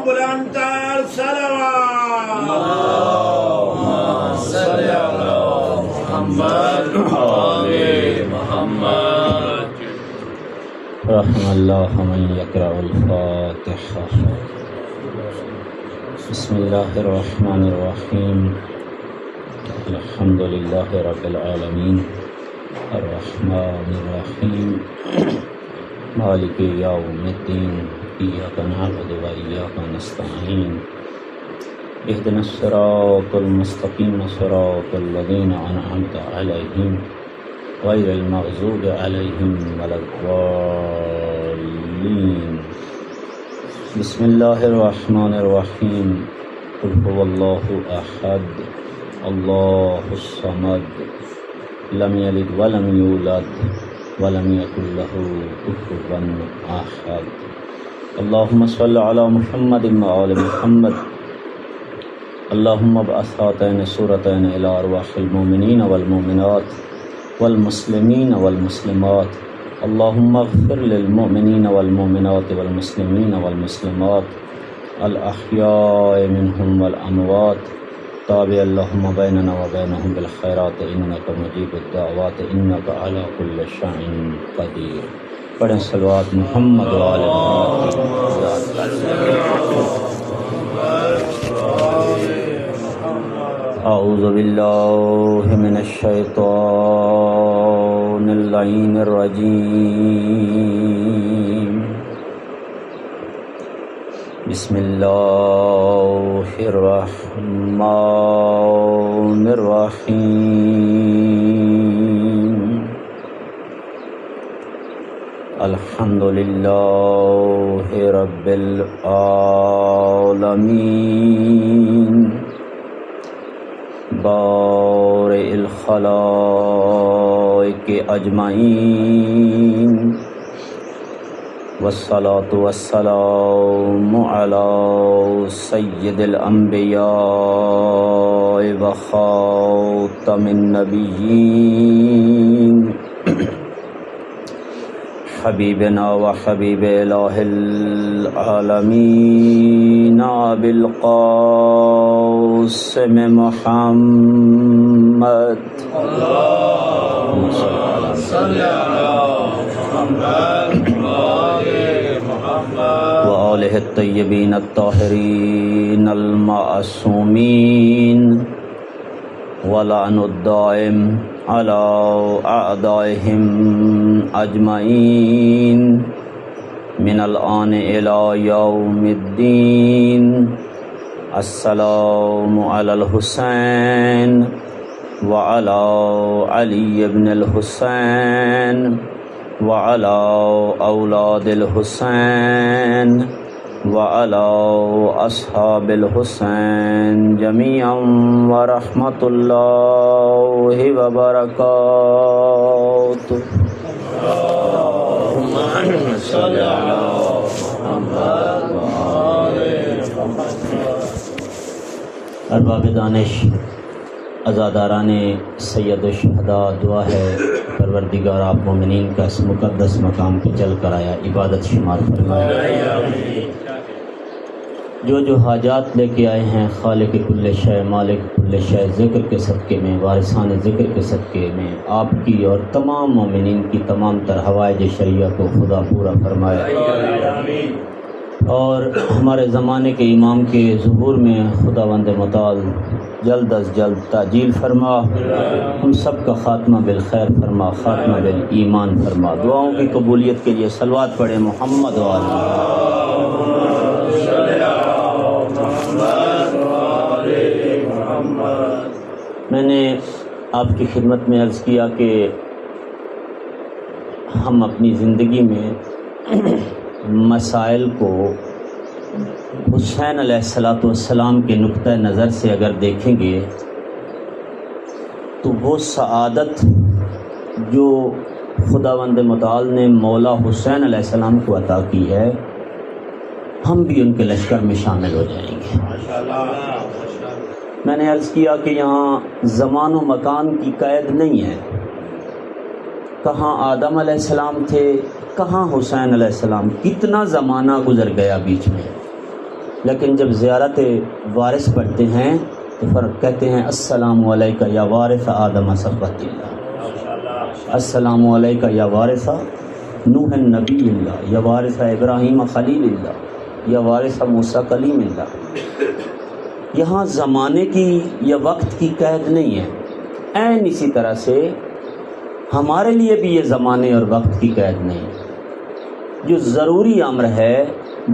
بلندتر صلوات اللهم صل على محمد آل محمد. رحم اللہ من یقرأ الفاتحہ. بسم اللہ الرحمن الرحیم. الحمد للہ رب العالمین الرحمن الرحیم مالک یوم الدین. ایاک نعبد و ایاک نستعین. اهدنا الصراط المستقیم صراط الذین انعمت علیہم غیر المغضوب علیہم ولا الضالین. بسم اللہ الرحمن الرحیم. قل هو اللہ احد اللہ الصمد لم یلد ولم یولد ولم یکن له کفوا احد. اللهم صل على محمد وآل محمد. اللهم ابعث هاتين السورتين إلى أرواح المؤمنين والمؤمنات والمسلمين والمسلمات. اللهم اغفر للمؤمنين والمؤمنات والمسلمين والمسلمات الأحياء منهم والأموات. تابع اللهم بيننا وبينهم بالخيرات إنك مجيب الدعوات إنك على كل شيء قدير. پڑھیں صلوات محمد وآل محمد. اعوذ باللہ من الشیطان اللعین الرجیم. بسم اللہ الرحمن الرحیم. الحمد للہ رب العالمین بارئ الخلائق اجمعین. والصلاة والسلام علی سید الانبیاء وخاتم النبیین حبیبنا و حبیب الہ العالمین ابی القاسم محمد. اللهم صل على محمد وآل محمد وآلہ الطیبین الطاہرین المعصومین ولعن الدائم على اعدائهم اجمعین من الآن الى یوم الدین. السلام علی الحسین وعلى علی بن الحسین وعلى اولاد الحسین وعلى اصحاب الحسین جميعا ورحمۃ اللہ وبرکاتہ. اللهم صل على محمد وآل محمد. ارباب دانش، عزاداران سید الشہداء، دعا ہے پروردگار آپ مومنین کا اس مقدس مقام پہ چل کر آیا عبادت شمار فرمائے. جو حاجات لے کے آئے ہیں خالق کل شے مالک کل شے ذکر کے صدقے میں، وارثان ذکر کے صدقے میں آپ کی اور تمام مومنین کی تمام تر حوائج شریعہ کو خدا پورا فرمائے. اور ہمارے زمانے کے امام کے ظہور میں خداوند متعال جلد از جلد تعجیل فرما. ہم سب کا خاتمہ بالخیر فرما، خاتمہ بالایمان فرما. دعاؤں کی قبولیت کے لیے صلوات پڑھیں محمد وآل محمد. میں نے آپ کی خدمت میں عرض کیا کہ ہم اپنی زندگی میں مسائل کو حسین علیہ السلام کے نقطہ نظر سے اگر دیکھیں گے تو وہ سعادت جو خداوند متعال نے مولا حسین علیہ السلام کو عطا کی ہے، ہم بھی ان کے لشکر میں شامل ہو جائیں گے. میں نے عرض کیا کہ یہاں زمان و مکان کی قید نہیں ہے. کہاں آدم علیہ السلام تھے، کہاں حسین علیہ السلام، کتنا زمانہ گزر گیا بیچ میں. لیکن جب زیارت وارث پڑھتے ہیں تو فرق کہتے ہیں السلام علیکہ یا وارث آدم صفوت اللہ، السلام علیکہ یا وارث نوح نبی اللہ، یا وارث ابراہیم خلیل اللہ، یا وارث موسیٰ کلیم اللہ۔ یہاں زمانے کی یا وقت کی قید نہیں ہے، عین اسی طرح سے ہمارے لیے بھی یہ زمانے اور وقت کی قید نہیں۔ جو ضروری امر ہے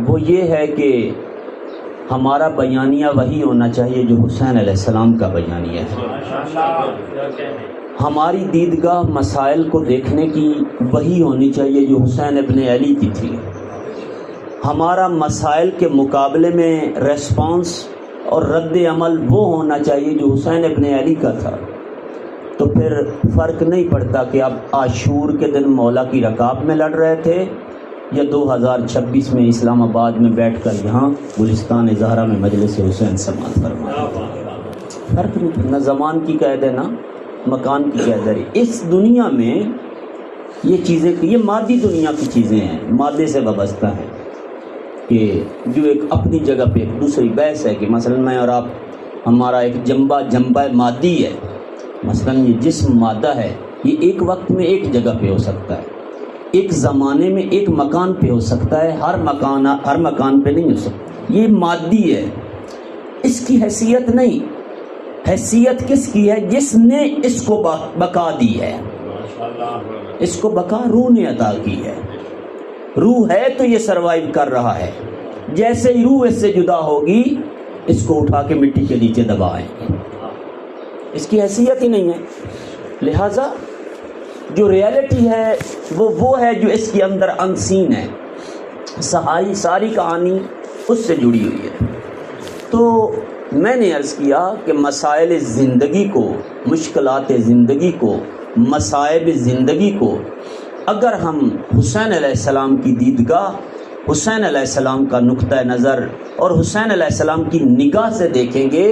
وہ یہ ہے کہ ہمارا بیانیہ وہی ہونا چاہیے جو حسین علیہ السلام کا بیانیہ ہے۔ ہماری دیدگاہ مسائل کو دیکھنے کی وہی ہونی چاہیے جو حسین ابن علی کی تھی۔ ہمارا مسائل کے مقابلے میں ریسپانس اور رد عمل وہ ہونا چاہیے جو حسین ابن علی کا تھا۔ تو پھر فرق نہیں پڑتا کہ آپ عاشور کے دن مولا کی رکاب میں لڑ رہے تھے یا 2026 میں اسلام آباد میں بیٹھ کر یہاں گلستان زہرا میں مجلس حسین سماعت فرما۔ فرق نہیں، نہ زمان کی قید ہے نہ مکان کی قید ہے۔ اس دنیا میں یہ چیزیں، یہ مادی دنیا کی چیزیں ہیں، مادے سے وابستہ ہیں، کہ جو ایک اپنی جگہ پہ ایک دوسری بحث ہے کہ مثلا میں اور آپ، ہمارا ایک جنبہ مادی ہے، مثلا یہ جسم مادہ ہے، یہ ایک وقت میں ایک جگہ پہ ہو سکتا ہے، ایک زمانے میں ایک مکان پہ ہو سکتا ہے، ہر مکان پہ نہیں ہو سکتا۔ یہ مادی ہے، اس کی حیثیت نہیں۔ حیثیت کس کی ہے؟ جس نے اس کو بقا دی ہے، اس کو بقا روح نے عطا کی ہے۔ روح ہے تو یہ سروائیو کر رہا ہے، جیسے ہی روح اس سے جدا ہوگی اس کو اٹھا کے مٹی کے نیچے دبائیں گے، اس کی حیثیت ہی نہیں ہے۔ لہٰذا جو ریالٹی ہے وہ ہے جو اس کے اندر انسین ہے، ساری کہانی اس سے جڑی ہوئی ہے۔ تو میں نے عرض کیا کہ مسائل زندگی کو، مشکلات زندگی کو، مصائب زندگی کو اگر ہم حسین علیہ السلام کی دیدگاہ، حسین علیہ السلام کا نقطہ نظر اور حسین علیہ السلام کی نگاہ سے دیکھیں گے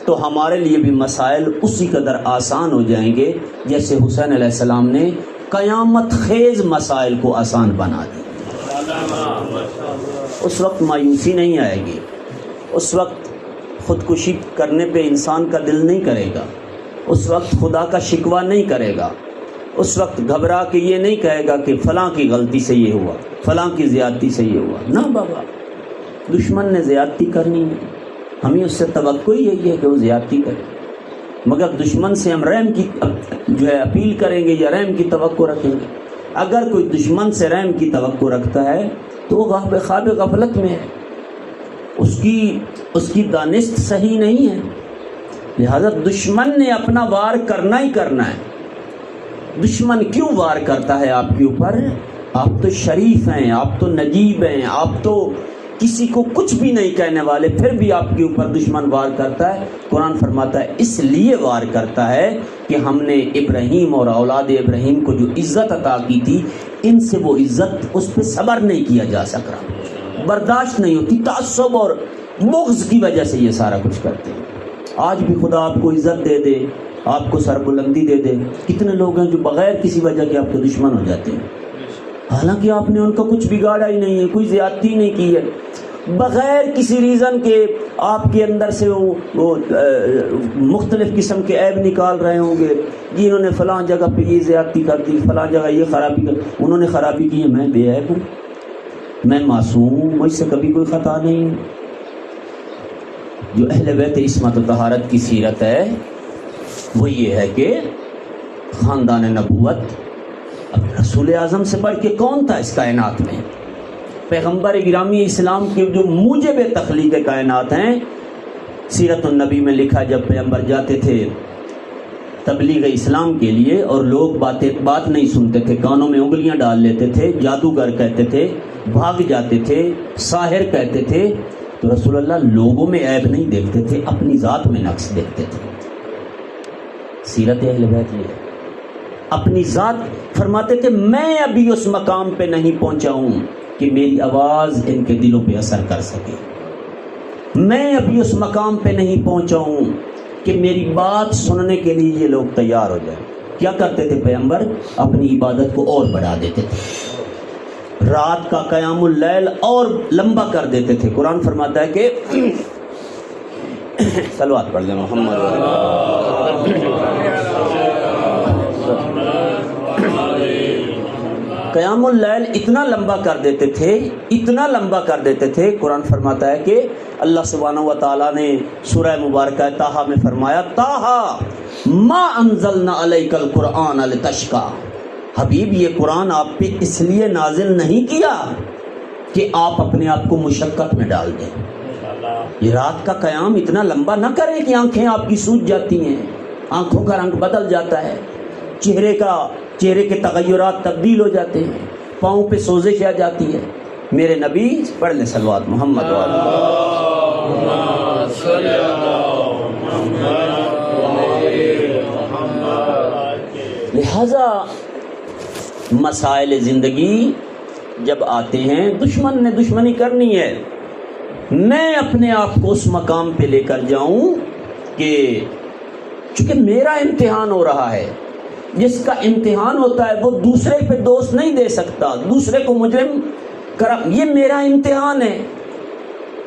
تو ہمارے لیے بھی مسائل اسی قدر آسان ہو جائیں گے جیسے حسین علیہ السلام نے قیامت خیز مسائل کو آسان بنا دیا۔ اس وقت مایوسی نہیں آئے گی، اس وقت خودکشی کرنے پہ انسان کا دل نہیں کرے گا، اس وقت خدا کا شکوہ نہیں کرے گا، اس وقت گھبرا کے یہ نہیں کہے گا کہ فلاں کی غلطی سے یہ ہوا، فلاں کی زیادتی سے یہ ہوا۔ نہ بابا، دشمن نے زیادتی کرنی ہے، ہمیں اس سے توقع ہی یہی ہے کہ وہ زیادتی کرے، مگر دشمن سے ہم رحم کی جو ہے اپیل کریں گے یا رحم کی توقع رکھیں گے۔ اگر کوئی دشمن سے رحم کی توقع رکھتا ہے تو وہ خواب غفلت میں ہے، اس کی دانست صحیح نہیں ہے۔ لہذا دشمن نے اپنا وار کرنا ہی کرنا ہے۔ دشمن کیوں وار کرتا ہے آپ کے اوپر؟ آپ تو شریف ہیں، آپ تو نجیب ہیں، آپ تو کسی کو کچھ بھی نہیں کہنے والے، پھر بھی آپ کے اوپر دشمن وار کرتا ہے۔ قرآن فرماتا ہے اس لیے وار کرتا ہے کہ ہم نے ابراہیم اور اولاد ابراہیم کو جو عزت عطا کی تھی، ان سے وہ عزت، اس پہ صبر نہیں کیا جا سکا، برداشت نہیں ہوتی، تعصب اور بغض کی وجہ سے یہ سارا کچھ کرتے ہیں۔ آج بھی خدا آپ کو عزت دے دے، آپ کو سربلندی دے دے، کتنے لوگ ہیں جو بغیر کسی وجہ کے آپ کے دشمن ہو جاتے ہیں، حالانکہ آپ نے ان کا کچھ بگاڑا ہی نہیں ہے، کوئی زیادتی نہیں کی ہے، بغیر کسی ریزن کے آپ کے اندر سے وہ مختلف قسم کے عیب نکال رہے ہوں گے، جی انہوں نے فلاں جگہ پہ یہ زیادتی کر دی، فلاں جگہ یہ خرابی کر، انہوں نے خرابی کی ہے، میں بے عیب ہوں، میں معصوم ہوں، مجھ سے کبھی کوئی خطا نہیں۔ جو اہل بیت عصمت و طہارت کی سیرت ہے وہ یہ ہے کہ خاندان نبوت، اب رسول اعظم سے بڑھ کے کون تھا اس کائنات میں؟ پیغمبر گرامی اسلام کے جو موجب تخلیق کائنات ہیں، سیرت النبی میں لکھا جب پیغمبر جاتے تھے تبلیغ اسلام کے لیے اور لوگ بات نہیں سنتے تھے، کانوں میں انگلیاں ڈال لیتے تھے، جادوگر کہتے تھے، بھاگ جاتے تھے، ساحر کہتے تھے، تو رسول اللہ لوگوں میں عیب نہیں دیکھتے تھے، اپنی ذات میں نقص دیکھتے تھے۔ سیرت اہل بیت یہ ہے، اپنی ذات فرماتے تھے میں ابھی اس مقام پہ نہیں پہنچا ہوں کہ میری آواز ان کے دلوں پہ اثر کر سکے، میں ابھی اس مقام پہ نہیں پہنچا ہوں کہ میری بات سننے کے لیے یہ لوگ تیار ہو جائیں۔ کیا کرتے تھے پیغمبر؟ اپنی عبادت کو اور بڑھا دیتے تھے، رات کا قیام اللیل اور لمبا کر دیتے تھے. قرآن فرماتا ہے کہ صلوات پڑھ لیں محمد. قیام اللیل اتنا لمبا کر دیتے تھے، اتنا لمبا کر دیتے تھے. قرآن فرماتا ہے کہ اللہ سبحانہ و تعالیٰ نے سورہ مبارکہ طٰہٰ میں فرمایا طٰہٰ ما انزلنا علیک القرآن لتشقی. حبیب یہ قرآن آپ پہ اس لیے نازل نہیں کیا کہ آپ اپنے آپ کو مشقت میں ڈال دیں. یہ رات کا قیام اتنا لمبا نہ کرے کہ آنکھیں آپ کی سوج جاتی ہیں، آنکھوں کا رنگ بدل جاتا ہے، چہرے کے تغیرات تبدیل ہو جاتے ہیں، پاؤں پہ سوزش آ جاتی ہے. میرے نبی پڑھ لیں صلوات محمد لہذا مسائل زندگی جب آتے ہیں دشمن نے دشمنی کرنی ہے. میں اپنے آپ کو اس مقام پہ لے کر جاؤں کہ چونکہ میرا امتحان ہو رہا ہے. جس کا امتحان ہوتا ہے وہ دوسرے پہ دوست نہیں دے سکتا، دوسرے کو مجرم یہ میرا امتحان ہے.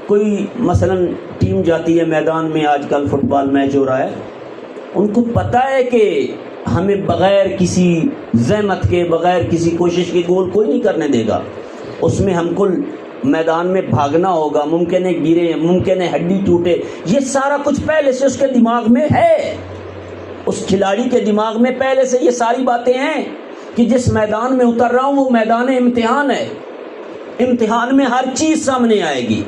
کوئی مثلا ٹیم جاتی ہے میدان میں، آج کل فٹ بال میچ ہو رہا ہے، ان کو پتہ ہے کہ ہمیں بغیر کسی زحمت کے، بغیر کسی کوشش کے گول کوئی نہیں کرنے دے گا. اس میں ہم کو میدان میں بھاگنا ہوگا، ممکن ہے گرے، ممکن ہے ہڈی ٹوٹے. یہ سارا کچھ پہلے سے اس کے دماغ میں ہے. اس کھلاڑی کے دماغ میں پہلے سے یہ ساری باتیں ہیں کہ جس میدان میں اتر رہا ہوں وہ میدان امتحان ہے. امتحان میں ہر چیز سامنے آئے گی.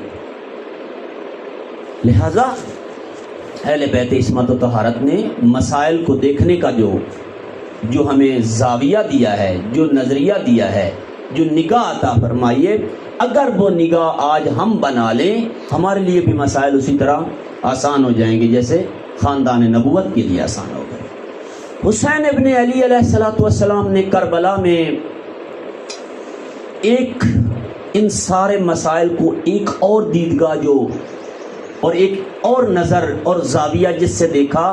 لہذا اہل بیت عصمت و طہارت نے مسائل کو دیکھنے کا جو ہمیں زاویہ دیا ہے، جو نظریہ دیا ہے، جو نگاہ عطا فرمائیے، اگر وہ نگاہ آج ہم بنا لیں ہمارے لیے بھی مسائل اسی طرح آسان ہو جائیں گے جیسے خاندان نبوت کے لیے آسان ہو گئے. حسین ابن علی علیہ السلام نے کربلا میں ان سارے مسائل کو ایک اور دیدگاہ اور ایک اور نظر اور زاویہ جس سے دیکھا،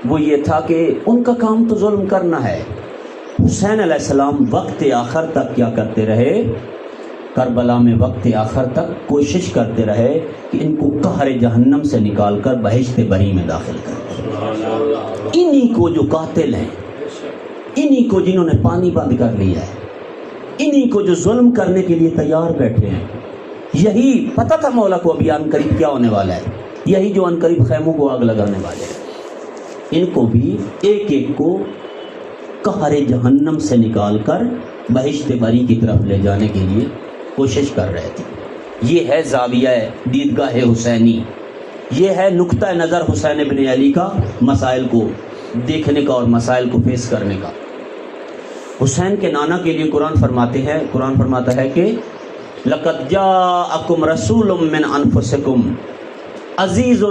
وہ یہ تھا کہ ان کا کام تو ظلم کرنا ہے. حسین علیہ السلام وقت آخر تک کیا کرتے رہے؟ کربلا میں وقت آخر تک کوشش کرتے رہے کہ ان کو قہر جہنم سے نکال کر بہشت بری میں داخل کر دیں. انہی کو جو قاتل ہیں، انہی کو جنہوں نے پانی بند کر لیا ہے، انہی کو جو ظلم کرنے کے لیے تیار بیٹھے ہیں، یہی پتہ تھا مولا کو ابھی ان قریب کیا ہونے والا ہے، یہی جو ان قریب خیموں کو آگ لگانے والے ہیں. ان کو بھی ایک ایک کو قہر جہنم سے نکال کر بہشت بری کی طرف لے جانے کے لیے کوشش کر رہے تھے. یہ ہے زاویہ دیدگاہ حسینی، یہ ہے نقطہ نظر حسین ابن علی کا مسائل کو دیکھنے کا اور مسائل کو فیس کرنے کا. حسین کے نانا کے لیے قرآن فرماتا ہے کہ لَقَدْ جَاءَكُمْ رَسُولٌ مِّنْ أَنفُسِكُمْ عَزِيزٌ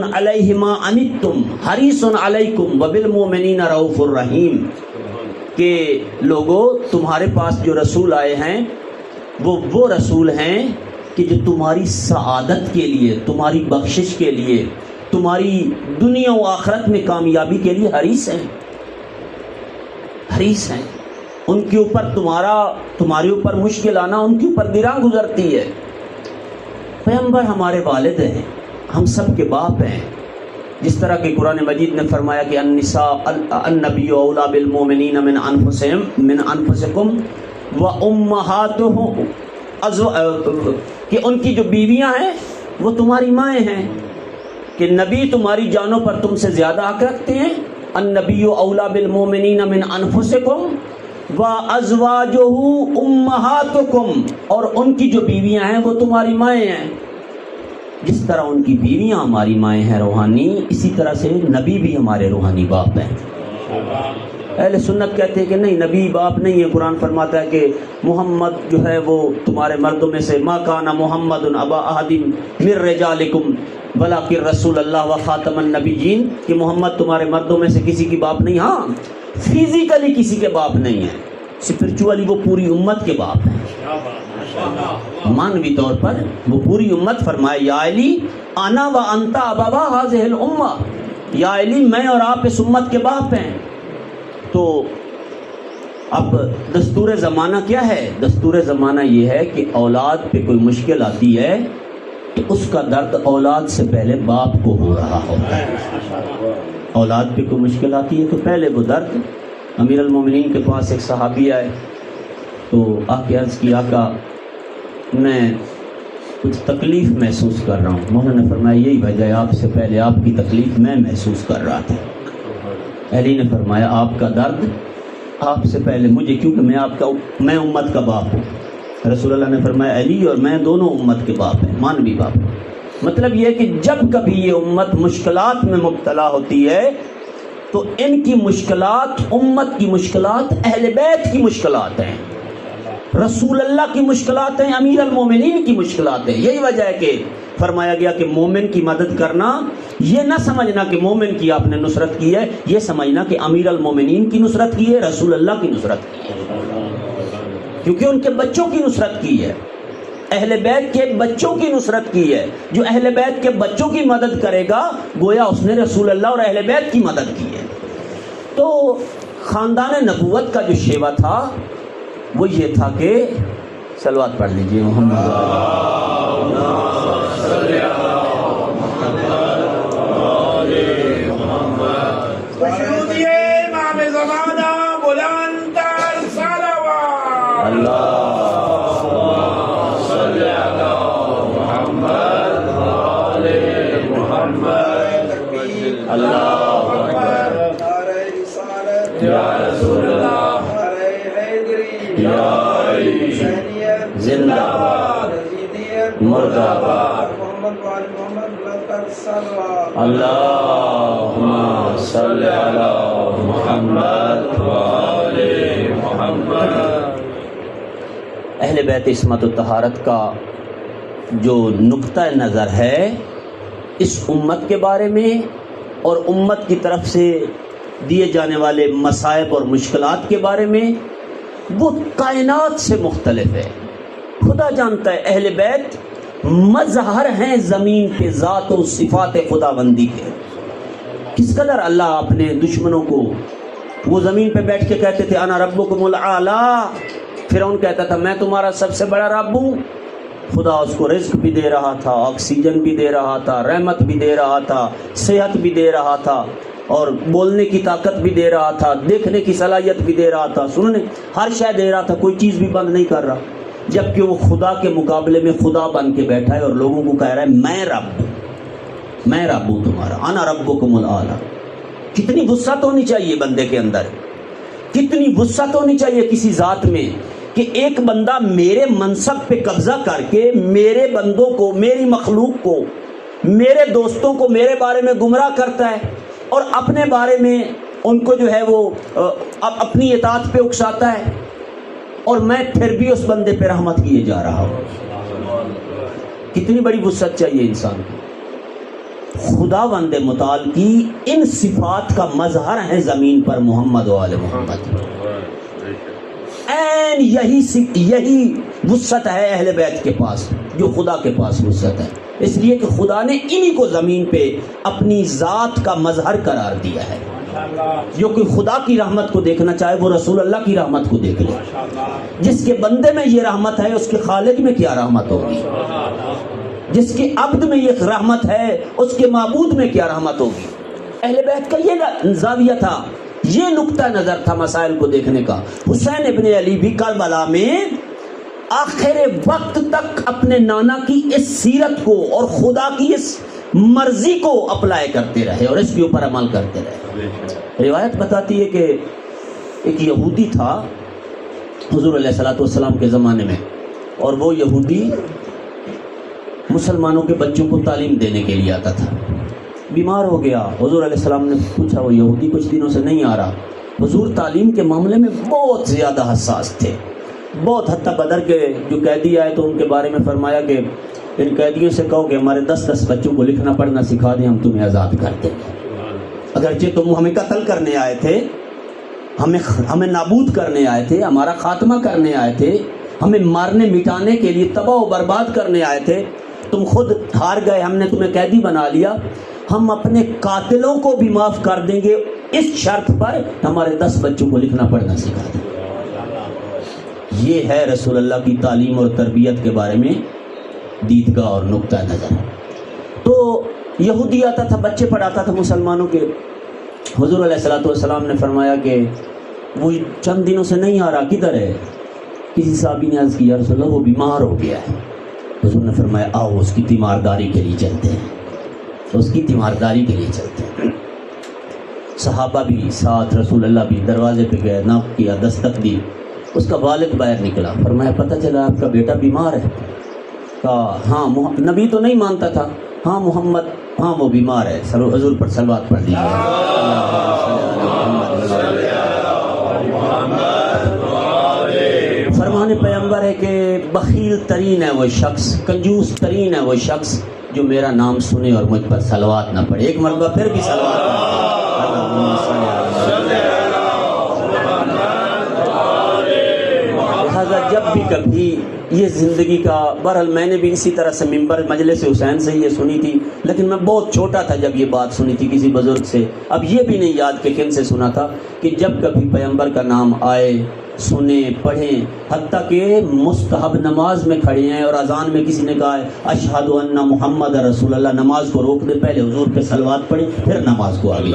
عَلَيْهِ مَا عَنِتُّمْ حَرِيصٌ عَلَيْكُمْ وَبِالْمُؤْمِنِينَ رَءُوفٌ رَحِيمٌ. کہ لوگوں تمہارے پاس جو رسول آئے ہیں وہ رسول ہیں کہ جو تمہاری سعادت کے لیے، تمہاری بخشش کے لیے، تمہاری دنیا و آخرت میں کامیابی کے لیے حریص ہیں. ان کے اوپر تمہارے اوپر مشکل آنا ان کے اوپر گراں گزرتی ہے. پیغمبر ہمارے والد ہیں، ہم سب کے باپ ہیں. جس طرح کہ قرآن مجید نے فرمایا کہ النبی اولیٰ بالمؤمنین من انفسکم و امہاتہم، کہ ان کی جو بیویاں ہیں وہ تمہاری مائیں ہیں، کہ نبی تمہاری جانوں پر تم سے زیادہ حق رکھتے ہیں. النبی اولیٰ بالمؤمنین من انفسکم و ازواجہ امہاتکم، اور ان کی جو بیویاں ہیں وہ تمہاری مائیں ہیں. جس طرح ان کی بیویاں ہماری مائیں ہیں روحانی، اسی طرح سے نبی بھی ہمارے روحانی باپ ہیں. اہل سنت کہتے ہیں کہ نہیں، نبی باپ نہیں ہے. قرآن فرماتا ہے کہ محمد جو ہے وہ تمہارے مردوں میں سے ما کان محمد ابا احد من رجالکم ولکن رسول اللہ و خاتم النبیین، کہ محمد تمہارے مردوں میں سے کسی کی باپ نہیں. ہاں فزیکلی کسی کے باپ نہیں ہے، اسپرچولی وہ پوری امت کے باپ ہیں. مانوی طور پر وہ پوری امت. فرمائے یا علی انا و انت ابوا هذه الامه، یا علی میں اور آپ اس امت کے باپ ہیں. تو اب دستور زمانہ کیا ہے؟ دستور زمانہ یہ ہے کہ اولاد پہ کوئی مشکل آتی ہے تو اس کا درد اولاد سے پہلے باپ کو ہو رہا ہوتا ہے۔ اولاد پہ کوئی مشکل آتی ہے تو پہلے وہ درد، امیر المومنین کے پاس ایک صحابی آئے تو آ کے عرض کی آقا میں کچھ تکلیف محسوس کر رہا ہوں۔ مولانا نے فرمایا یہی وجہ ہے، آپ سے پہلے آپ کی تکلیف میں محسوس کر رہا تھا۔ علی نے فرمایا آپ کا درد آپ سے پہلے مجھے، کیونکہ میں امت کا باپ ہوں۔ رسول اللہ نے فرمایا علی اور میں دونوں امت کے باپ ہیں، مانوی باپ ہیں۔ مطلب یہ کہ جب کبھی یہ امت مشکلات میں مبتلا ہوتی ہے تو ان کی مشکلات امت کی مشکلات اہل بیت کی مشکلات ہیں، رسول اللہ کی مشکلات ہیں، امیر المومنین کی مشکلات ہیں۔ یہی وجہ ہے کہ فرمایا گیا کہ مومن کی مدد کرنا، یہ نہ سمجھنا کہ مومن کی آپ نے نصرت کی ہے، یہ سمجھنا کہ امیر المومنین کی نصرت کی ہے، رسول اللہ کی نصرت کی ہے، کیونکہ ان کے بچوں کی نصرت کی ہے، اہل بیت کے بچوں کی نصرت کی ہے۔ جو اہل بیت کے بچوں کی مدد کرے گا گویا اس نے رسول اللہ اور اہل بیت کی مدد کی ہے۔ تو خاندان نبوت کا جو شیوا تھا وہ یہ تھا کہ صلوات پڑھ لیجیے محمد امام زمانہ بلند تر صلوات زندہ مردہ اللہم صلی علی محمد وآل محمد۔ اہل بیت عصمت و طہارت کا جو نقطہ نظر ہے اس امت کے بارے میں اور امت کی طرف سے دیے جانے والے مصائب اور مشکلات کے بارے میں، وہ کائنات سے مختلف ہے۔ خدا جانتا ہے اہل بیت مظہر ہیں زمین پہ ذات و صفات خداوندی کے۔ کس قدر اللہ اپنے دشمنوں کو، وہ زمین پہ بیٹھ کے کہتے تھے انا ربکم الاعلی، فرعون کہتا تھا میں تمہارا سب سے بڑا رب ہوں۔ خدا اس کو رزق بھی دے رہا تھا، آکسیجن بھی دے رہا تھا، رحمت بھی دے رہا تھا، صحت بھی دے رہا تھا، اور بولنے کی طاقت بھی دے رہا تھا، دیکھنے کی صلاحیت بھی دے رہا تھا، سننے ہر شے دے رہا تھا، کوئی چیز بھی بند نہیں کر رہا، جبکہ وہ خدا کے مقابلے میں خدا بن کے بیٹھا ہے اور لوگوں کو کہہ رہا ہے میں رب ہوں تمہارا، انا ربکم الاعلی۔ کتنی وسعت ہونی چاہیے بندے کے اندر، کتنی وسعت ہونی چاہیے کسی ذات میں کہ ایک بندہ میرے منصب پہ قبضہ کر کے میرے بندوں کو، میری مخلوق کو، میرے دوستوں کو میرے بارے میں گمراہ کرتا ہے اور اپنے بارے میں ان کو جو ہے وہ اپنی اطاعت پہ اکساتا ہے، اور میں پھر بھی اس بندے پہ رحمت کیے جا رہا ہوں۔ کتنی بڑی وسعت چاہیے انسان کو۔ خداوند متعال کی ان صفات کا مظہر ہے زمین پر محمد و آل محمد۔ این یہی وسعت ہے اہل بیت کے پاس جو خدا کے پاس وسعت ہے، اس لیے کہ خدا نے انہی کو زمین پہ اپنی ذات کا مظہر قرار دیا ہے۔ جو کوئی خدا کی رحمت کو دیکھنا چاہے وہ رسول اللہ کی رحمت کو دیکھ لے۔ جس کے بندے میں یہ رحمت ہے اس کے خالق میں کیا رحمت ہوگی، جس کے عبد میں یہ رحمت ہے اس کے معبود میں کیا رحمت ہوگی۔ اہل بیت کا یہ زاویہ تھا، یہ نقطہ نظر تھا مسائل کو دیکھنے کا۔ حسین ابن علی بھی کربلا میں آخر وقت تک اپنے نانا کی اس سیرت کو اور خدا کی اس مرضی کو اپلائی کرتے رہے اور اس کے اوپر عمل کرتے رہے۔ روایت بتاتی ہے کہ ایک یہودی تھا حضور علیہ الصلوۃ والسلام کے زمانے میں، اور وہ یہودی مسلمانوں کے بچوں کو تعلیم دینے کے لیے آتا تھا۔ بیمار ہو گیا، حضور علیہ السلام نے پوچھا، وہ یہودی کچھ دنوں سے نہیں آ رہا۔ حضور تعلیم کے معاملے میں بہت زیادہ حساس تھے، بہت حتیٰ بدر کے جو قیدی آئے تو ان کے بارے میں فرمایا کہ ان قیدیوں سے کہو کہ ہمارے 10 بچوں کو لکھنا پڑھنا سکھا دیں، ہم تمہیں آزاد کر دیں گے۔ اگرچہ تم ہمیں قتل کرنے آئے تھے، ہمیں نابود کرنے آئے تھے، ہمارا خاتمہ کرنے آئے تھے، ہمیں مارنے مٹانے کے لیے تباہ و برباد کرنے آئے تھے، تم خود ہار گئے، ہم نے تمہیں قیدی بنا لیا، ہم اپنے قاتلوں کو بھی معاف کر دیں گے اس شرط پر ہمارے 10 بچوں کو لکھنا پڑھنا سکھا دیں۔ یہ ہے رسول اللہ کی تعلیم اور تربیت کے بارے میں دیدگاہ اور نقطہ نظر. تو یہودی آتا تھا، بچے پڑھاتا تھا مسلمانوں کے. حضور علیہ الصلوۃ والسلام نے فرمایا کہ وہ چند دنوں سے نہیں آ رہا، کدھر ہے؟ کسی صحابی نے عرض کیا رسول اللہ وہ بیمار ہو گیا ہے. حضور نے فرمایا آؤ اس کی تیمارداری کے لیے چلتے ہیں، اس کی تیمارداری کے لیے چلتے ہیں. صحابہ بھی ساتھ، رسول اللہ بھی. دروازے پہ گئے، ناک کیا، دستک دی. اس کا والد باہر نکلا، فرمایا پتہ چلا آپ کا بیٹا بیمار ہے. کہا ہاں. نبی تو نہیں مانتا تھا. ہاں محمد، ہاں وہ بیمار ہے. حضور پر صلوات پڑھ دیجیے. فرمان پیغمبر ہے کہ بخیل ترین ہے وہ شخص، کنجوس ترین ہے وہ شخص جو میرا نام سنے اور مجھ پر صلوات نہ پڑھے. ایک مرتبہ پھر بھی صلوات پڑھے. لہٰذا جب بھی کبھی یہ زندگی کا، بہرحال میں نے بھی اسی طرح سے ممبر مجلس حسین سے یہ سنی تھی، لیکن میں بہت چھوٹا تھا جب یہ بات سنی تھی کسی بزرگ سے. اب یہ بھی نہیں یاد کہ کن سے سنا تھا کہ جب کبھی پیغمبر کا نام آئے، سنیں، پڑھیں. حتیٰ کہ مستحب نماز میں کھڑے ہیں اور اذان میں کسی نے کہا ہے اشہد ان محمد رسول اللہ، نماز کو روک دے، پہلے حضور پہ صلوات پڑھیں پھر نماز کو آگے.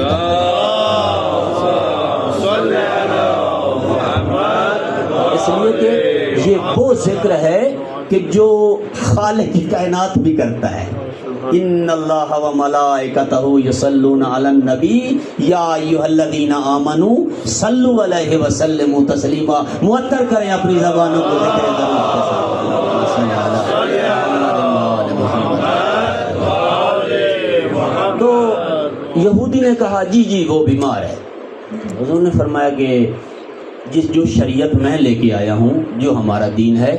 اس لیے کہ یہ وہ ذکر ہے کہ جو خالق کی کائنات بھی کرتا ہے. ان اللہ و ملائکتہ یصلون علی النبی یا ایھا الذین آمنوا صلوا علیہ وسلموا تسلیما. معطر کریں اپنی زبانوں کو ذکر درود کے ساتھ. تو یہودی نے کہا جی وہ بیمار ہے. حضور نے فرمایا کہ جو شریعت میں لے کے آیا ہوں، جو ہمارا دین ہے،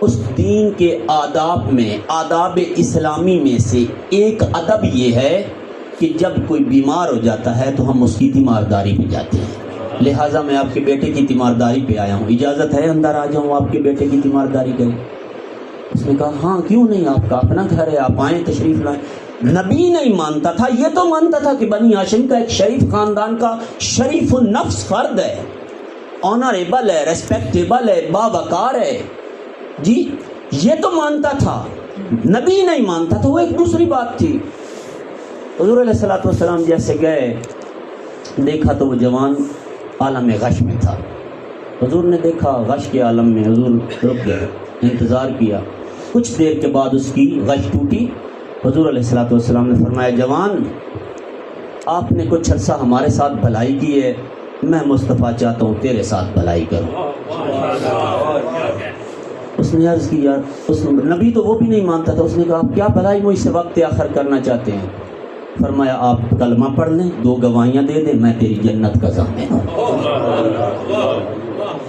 اس دین کے آداب میں، آداب اسلامی میں سے ایک ادب یہ ہے کہ جب کوئی بیمار ہو جاتا ہے تو ہم اس کی تیمارداری پہ جاتے ہیں. لہٰذا میں آپ کے بیٹے کی تیمارداری پہ آیا ہوں، اجازت ہے اندر آ جاؤں آپ کے بیٹے کی تیمارداری کریں؟ اس نے کہا ہاں کیوں نہیں، آپ کا اپنا گھر ہے، آپ آئیں، تشریف لائیں. نبی نہیں مانتا تھا، یہ تو مانتا تھا کہ بنی ہاشم کا ایک شریف خاندان کا شریف النفس فرد ہے، آنریبل ہے، ریسپیکٹیبل ہے، باوقار ہے. جی یہ تو مانتا تھا. نبی نہیں مانتا تھا، وہ ایک دوسری بات تھی. حضور علیہ الصلوۃ والسلام جیسے گئے، دیکھا تو وہ جوان عالم غش میں تھا. حضور نے دیکھا غش کے عالم میں، حضور رک گئے، انتظار کیا. کچھ دیر کے بعد اس کی غش ٹوٹی. حضور علیہ الصلوۃ والسلام نے فرمایا جوان، آپ نے کچھ عرصہ ہمارے ساتھ بھلائی کی ہے، میں مصطفیٰ چاہتا ہوں تیرے ساتھ بھلائی کروں. اس نے عرض کی یار، اس نبی تو وہ بھی نہیں مانتا تھا. اس نے کہا آپ کیا بھلائی مجھ سے وقت آخر کرنا چاہتے ہیں؟ فرمایا آپ کلمہ پڑھ لیں، 2 گواہیاں دے دیں، میں تیری جنت کا ضامن ہوں.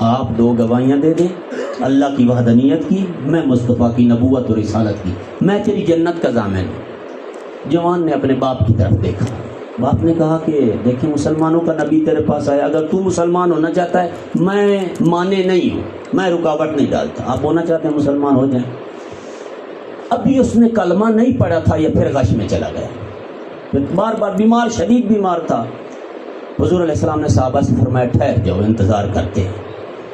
آپ 2 گواہیاں دے دیں، اللہ کی وحدانیت کی، میں مصطفیٰ کی نبوت اور رسالت کی، میں تیری جنت کا ضامن ہوں. جوان نے اپنے باپ کی طرف دیکھا. باپ نے کہا کہ دیکھیں مسلمانوں کا نبی تیرے پاس آیا، اگر تو مسلمان ہونا چاہتا ہے میں مانے نہیں ہوں، میں رکاوٹ نہیں ڈالتا. آپ ہونا چاہتے ہیں مسلمان ہو جائیں. ابھی اس نے کلمہ نہیں پڑھا تھا، یا پھر غش میں چلا گیا. بار بار بیمار، شدید بیمار تھا. حضور علیہ السلام نے صحابہ سے فرمایا ٹھہر جاؤ، انتظار کرتے ہیں.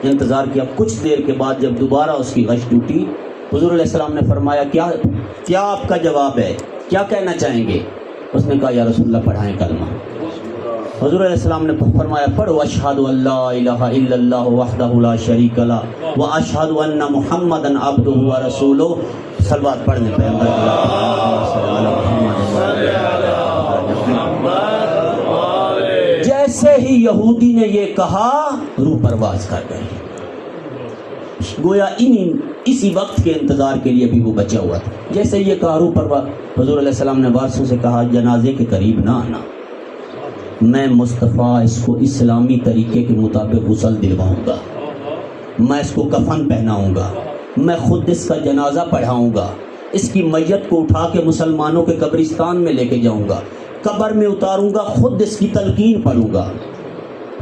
انتظار کیا. کچھ دیر کے بعد جب دوبارہ اس کی غش ٹوٹی، حضور علیہ السلام نے فرمایا کیا آپ کا جواب ہے، کیا کہنا چاہیں گے؟ اس نے کہا یا رسول اللہ پڑھائیں کلمہ. حضور علیہ السلام نے فرمایا پڑھو اشہد ان لا الہ الا اللہ وحدہ لا شریک لہ واشہد ان محمدا عبدہ ورسولہ. صلوات پڑھنے پیغمبر جیسے ہی یہودی نے یہ کہا روح پرواز کر گئی. گویا اسی وقت کے انتظار کے لیے بھی وہ بچا ہوا تھا. جیسے یہ کہا روح پرواز. حضور علیہ السلام نے وارثوں سے کہا جنازے کے قریب نہ آنا، میں مصطفیٰ اس کو اسلامی طریقے کے مطابق غسل دلواؤں گا، میں اس کو کفن پہناؤں گا، میں خود اس کا جنازہ پڑھاؤں گا، اس کی میت کو اٹھا کے مسلمانوں کے قبرستان میں لے کے جاؤں گا، قبر میں اتاروں گا، خود اس کی تلقین پڑھوں گا.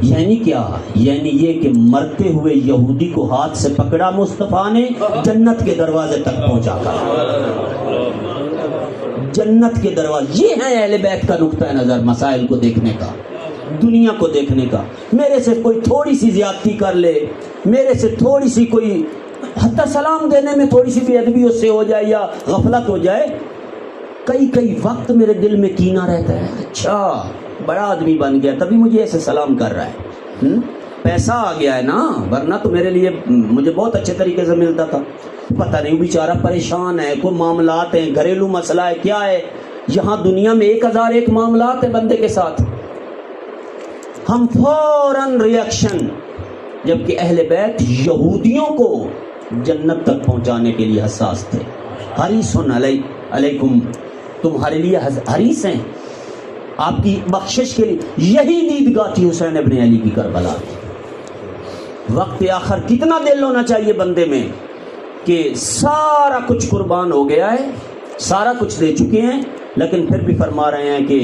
یعنی کیا؟ یعنی یہ کہ مرتے ہوئے یہودی کو ہاتھ سے پکڑا مصطفیٰ نے، جنت کے دروازے تک پہنچا کر، جنت کے دروازے. یہ ہے اہل بیت کا نقطہ نظر مسائل کو دیکھنے کا. دنیا کو دیکھنے کا. میرے سے کوئی تھوڑی سی زیادتی کر لے, میرے سے تھوڑی سی کوئی حتی سلام دینے میں تھوڑی سی بے ادبی اس سے ہو جائے یا غفلت ہو جائے, کئی وقت میرے دل میں کینہ رہتا ہے, اچھا بڑا آدمی بن گیا تبھی مجھے ایسے سلام کر رہا ہے, پیسہ آ گیا ہے نا, ورنہ تو میرے لیے مجھے بہت اچھے طریقے سے ملتا تھا. پتہ نہیں بیچارہ پریشان ہے, کوئی معاملات ہیں, گھریلو مسئلہ ہے, کیا ہے. یہاں دنیا میں 1001 معاملات ہیں بندے کے ساتھ, ہم فوراً ریاکشن. جبکہ اہل بیت یہودیوں کو جنت تک پہنچانے کے لیے حساس تھے. حریص علیکم, تمہارے لیے حریص ہیں آپ کی بخشش کے لیے. یہی دیدگاہ تھی حسین ابن علی کی کربلا کی. وقت آخر کتنا دل ہونا چاہیے بندے میں کہ سارا کچھ قربان ہو گیا ہے, سارا کچھ دے چکے ہیں, لیکن پھر بھی فرما رہے ہیں کہ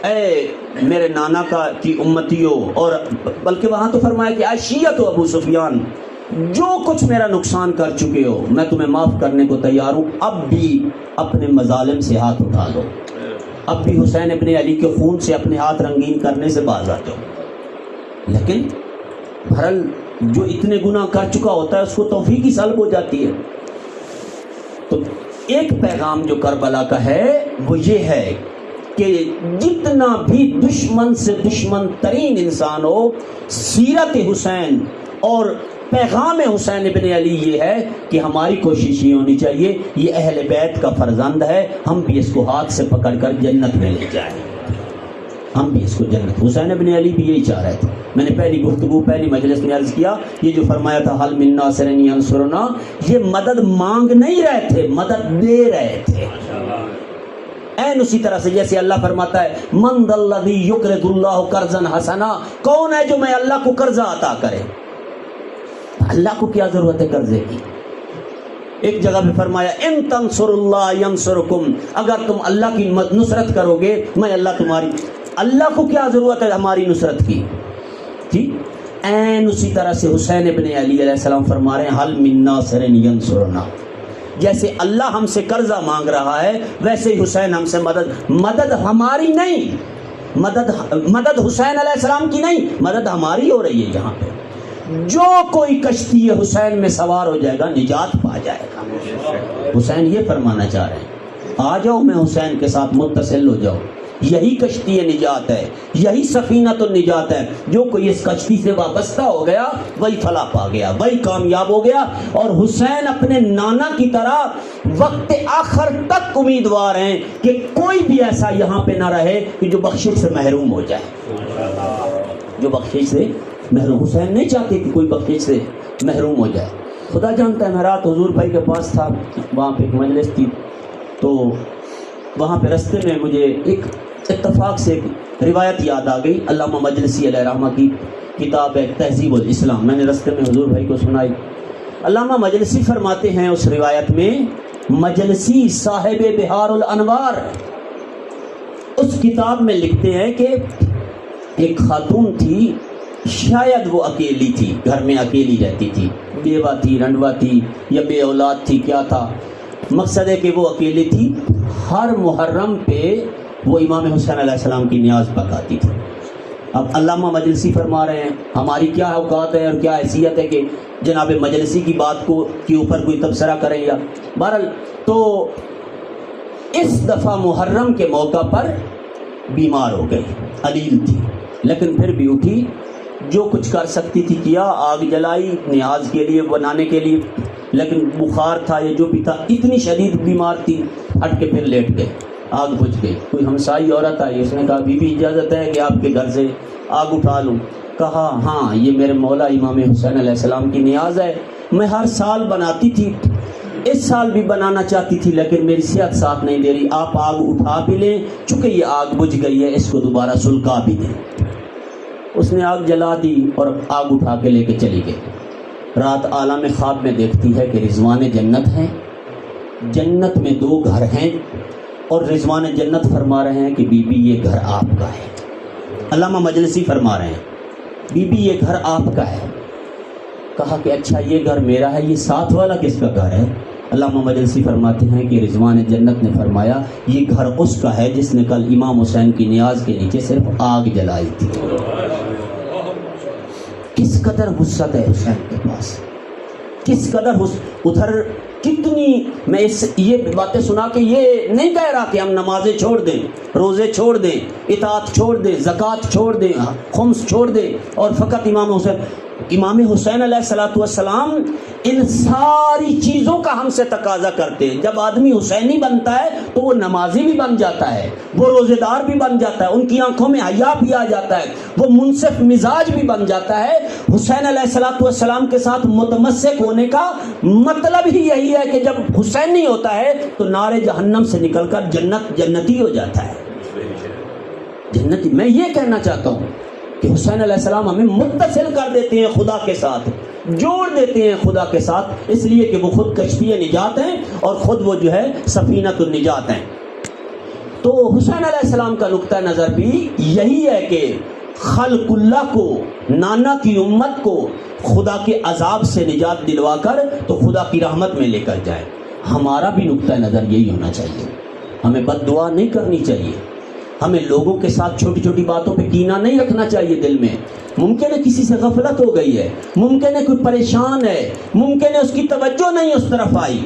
اے میرے نانا کی امتیوں, اور بلکہ وہاں تو فرمایا کہ عشیت و ابو سفیان, جو کچھ میرا نقصان کر چکے ہو میں تمہیں معاف کرنے کو تیار ہوں, اب بھی اپنے مظالم سے ہاتھ اٹھا لو, اب بھی حسین ابن علی کے خون سے اپنے ہاتھ رنگین کرنے سے باز آ جاؤ. لیکن بہرحال جو اتنے گناہ کر چکا ہوتا ہے اس کو توفیق ہی سلب ہو جاتی ہے. تو ایک پیغام جو کربلا کا ہے وہ یہ ہے کہ جتنا بھی دشمن سے دشمن ترین انسان ہو, سیرت حسین اور پیغام حسین ابن علی یہ ہے کہ ہماری کوشش یہ ہونی چاہیے, یہ اہل بیت کا فرزند ہے, ہم بھی اس کو ہاتھ سے پکڑ کر جنت میں لے جائیں, ہم بھی اس کو جنت. حسین ابن علی بھی یہی چاہ رہے تھے. میں نے پہلی مجلس میں عرض کیا, یہ جو فرمایا تھا حل من ناصر ینصرنا, یہ مدد مانگ نہیں رہے تھے, مدد دے رہے تھے. این اسی طرح سے جیسے اللہ فرماتا ہے من ذا الذی یقرض اللہ قرضا حسنا, کون ہے جو میں اللہ کو قرضہ عطا کرے. اللہ کو کیا ضرورت ہے قرضے کی. ایک جگہ پہ فرمایا ان تنصر اللہ ینصرکم, اگر تم اللہ کی نصرت کرو گے میں اللہ تمہاری. اللہ کو کیا ضرورت ہے ہماری نصرت کی. ٹھیک, این اسی طرح سے حسین ابن علی علیہ السلام فرما رہے ہیں حل من ناصر ینصرنا, جیسے اللہ ہم سے قرضہ مانگ رہا ہے ویسے ہی حسین ہم سے مدد ہماری نہیں, مدد حسین علیہ السلام کی نہیں, مدد ہماری ہو رہی ہے. یہاں پہ جو کوئی کشتی حسین میں سوار ہو جائے گا نجات پا جائے گا. حسین یہ فرمانا چاہ رہے ہیں, آ جاؤ میں حسین کے ساتھ متصل ہو جاؤ, یہی کشتی نجات ہے, یہی سفینۃ النجات ہے. جو کوئی اس کشتی سے وابستہ ہو گیا وہی فلاح پا گیا, وہی کامیاب ہو گیا. اور حسین اپنے نانا کی طرح وقت آخر تک امیدوار ہیں کہ کوئی بھی ایسا یہاں پہ نہ رہے کہ جو بخشش سے محروم ہو جائے, جو بخشش سے محروم. حسین نہیں چاہتے کہ کوئی بخشش سے محروم ہو جائے. خدا جانتا ہے میں رات حضور بھائی کے پاس تھا, وہاں پہ ایک مجلس تھی, تو وہاں پہ رستے میں مجھے ایک اتفاق سے ایک روایت یاد آ گئی. علامہ مجلسی علیہ رحمہ کی کتاب ہے تہذیب الاسلام, میں نے رستے میں حضور بھائی کو سنائی. علامہ مجلسی فرماتے ہیں اس روایت میں, مجلسی صاحب بہار الانوار اس کتاب میں لکھتے ہیں کہ ایک خاتون تھی, شاید وہ اکیلی تھی, گھر میں اکیلی رہتی تھی, بیوہ تھی, رنڈوا تھی یا بے اولاد تھی, کیا تھا, مقصد ہے کہ وہ اکیلی تھی. ہر محرم پہ وہ امام حسین علیہ السلام کی نیاز پکاتی تھی. اب علامہ مجلسی فرما رہے ہیں ہماری کیا اوقات ہے اور کیا حیثیت ہے کہ جناب مجلسی کی بات کو کے اوپر کوئی تبصرہ کریں یا بہرحال. تو اس دفعہ محرم کے موقع پر بیمار ہو گئی, علیل تھی, لیکن پھر بھی اٹھی, جو کچھ کر سکتی تھی کیا, آگ جلائی نیاز کے لیے بنانے کے لیے, لیکن بخار تھا یا جو بھی تھا, اتنی شدید بیمار تھی, ہٹ کے پھر لیٹ گئے, آگ بجھ گئی. کوئی ہمسائی عورت آئی, اس نے کہا بی بی اجازت ہے کہ آپ کے گھر سے آگ اٹھا لوں. کہا ہاں یہ میرے مولا امام حسین علیہ السلام کی نیاز ہے, میں ہر سال بناتی تھی, اس سال بھی بنانا چاہتی تھی لیکن میری صحت ساتھ نہیں دے رہی, آپ آگ اٹھا بھی لیں, چونکہ یہ آگ بجھ گئی ہے اس کو دوبارہ سلگا بھی دیں. اس نے آگ جلا دی اور آگ اٹھا کے لے کے چلی گئی. رات عالم خواب میں دیکھتی ہے کہ رضوان جنت ہیں, جنت میں 2 گھر ہیں, اور رضوان جنت فرما رہے ہیں کہ بی بی یہ گھر آپ کا ہے. علامہ مجلسی فرما رہے ہیں بی بی یہ گھر آپ کا ہے. کہا کہ اچھا یہ گھر میرا ہے, یہ ساتھ والا کس کا گھر ہے؟ علامہ مجلسی فرماتے ہیں کہ رضوان جنت نے فرمایا یہ گھر اس کا ہے جس نے کل امام حسین کی نیاز کے نیچے صرف آگ جلائی تھی۔ کس قدر وسعت ہے حسین کے پاس، کس قدر ادھر کتنی، میں یہ باتیں سنا کے یہ نہیں کہہ رہا کہ ہم نمازیں چھوڑ دیں، روزے چھوڑ دیں، اطاعت چھوڑ دیں، زکوٰۃ چھوڑ دیں، خمس چھوڑ دیں اور فقط امام حسین علیہ السلام ان ساری چیزوں کا ہم سے تقاضا کرتے ہیں۔ جب آدمی حسینی بنتا ہے تو وہ نمازی بھی بن جاتا ہے، وہ روزے دار بھی بن جاتا ہے، ان کی آنکھوں میں حیا بھی آ جاتا ہے، وہ منصف مزاج بھی بن جاتا ہے۔ حسین علیہ السلام کے ساتھ متمسک ہونے کا مطلب ہی یہی ہے کہ جب حسین نہیں ہوتا ہے تو نارے جہنم سے نکل کر جنتی ہو جاتا ہے، جنتی۔ میں یہ کہنا چاہتا ہوں کہ حسین علیہ السلام ہمیں متصل کر دیتے ہیں خدا کے ساتھ، جوڑ دیتے ہیں خدا کے ساتھ، اس لیے کہ وہ خود کشتی نجات ہیں اور خود وہ جو ہے سفینۃ النجات ہیں۔ تو حسین علیہ السلام کا نقطہ نظر بھی یہی ہے کہ خلق اللہ کو، نانا کی امت کو خدا کے عذاب سے نجات دلوا کر تو خدا کی رحمت میں لے کر جائے۔ ہمارا بھی نقطہ نظر یہی ہونا چاہیے، ہمیں بد دعا نہیں کرنی چاہیے، ہمیں لوگوں کے ساتھ چھوٹی چھوٹی باتوں پہ کینہ نہیں رکھنا چاہیے دل میں۔ ممکن ہے کسی سے غفلت ہو گئی ہے، ممکن ہے کوئی پریشان ہے، ممکن ہے اس کی توجہ نہیں اس طرف آئی،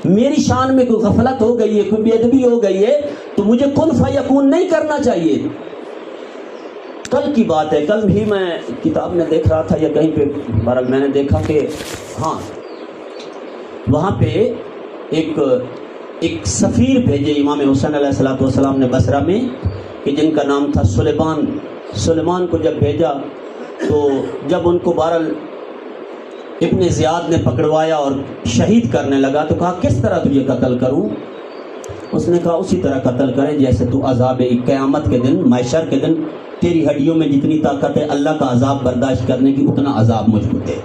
میری شان میں کوئی غفلت ہو گئی ہے، کوئی بے ادبی ہو گئی ہے، تو مجھے کن فیکون نہیں کرنا چاہیے۔ کل کی بات ہے، کل بھی میں کتاب میں دیکھ رہا تھا یا کہیں پہ بہرحال میں نے دیکھا کہ ہاں وہاں پہ ایک سفیر بھیجے امام حسین علیہ السلام نے بصرہ میں، کہ جن کا نام تھا سلیمان کو جب بھیجا تو جب ان کو بہرحال ابن زیاد نے پکڑوایا اور شہید کرنے لگا تو کہا کس طرح تجھے قتل کروں؟ اس نے کہا اسی طرح قتل کریں جیسے تو عذاب قیامت کے دن، محشر کے دن تیری ہڈیوں میں جتنی طاقت ہے اللہ کا عذاب برداشت کرنے کی اتنا عذاب مجھ کو دے،